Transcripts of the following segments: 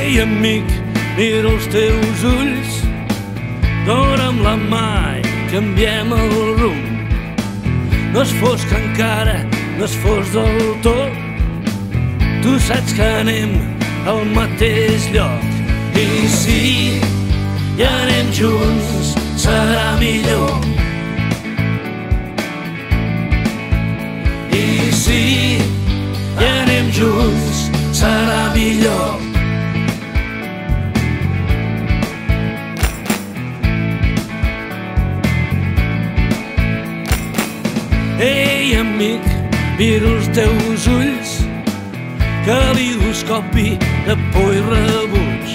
Ei, amic, miro els teus ulls, dona'm la mà i canviem el rumb. No és fosc encara, no és fosc del tot, tu saps que anem al mateix lloc. I si hi anem junts serà millor. I si hi anem junts serà millor. Ei, amic, miro els teus ulls, calidoscopi de por i rebuig.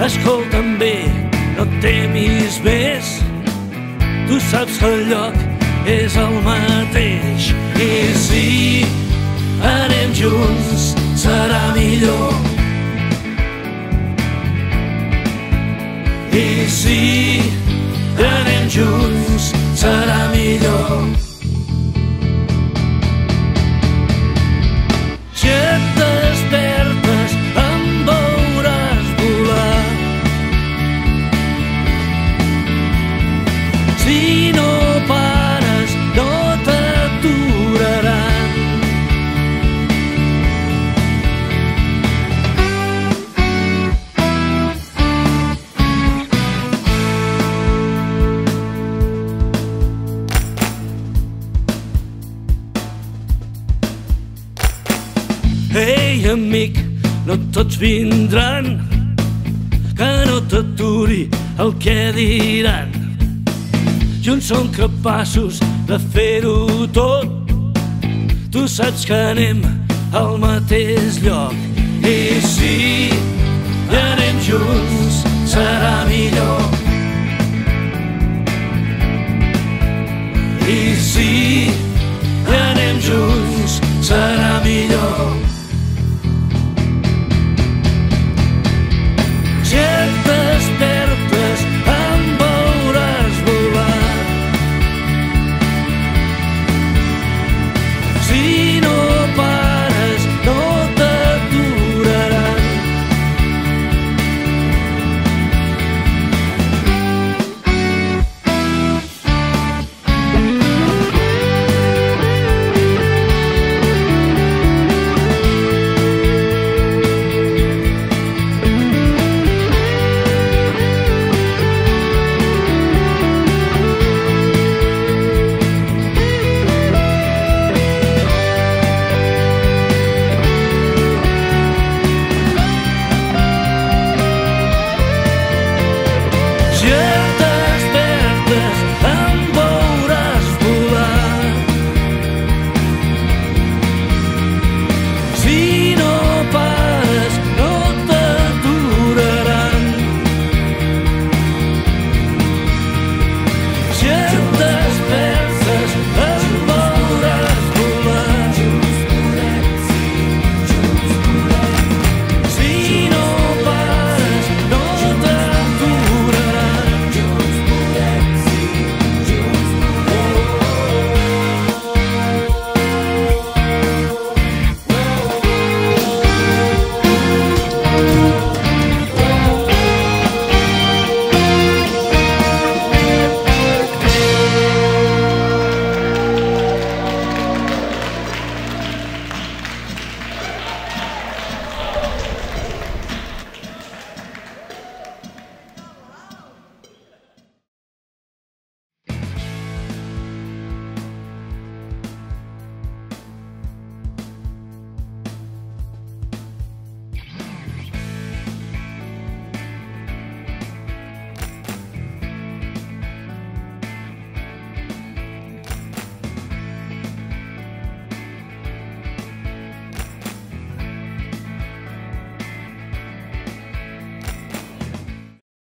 Escolta'm bé, no et temis més, tu saps que el lloc és el mateix. I si anem junts serà millor. I si anem junts serà millor. Si et despertes em veuràs volar. Si no pares no t'aturaran. Ei, amic, no tots vindran, que no t'aturi el que diran. Junts som capaços de fer-ho tot, tu saps que anem al mateix lloc. I si anem junts serà millor. I si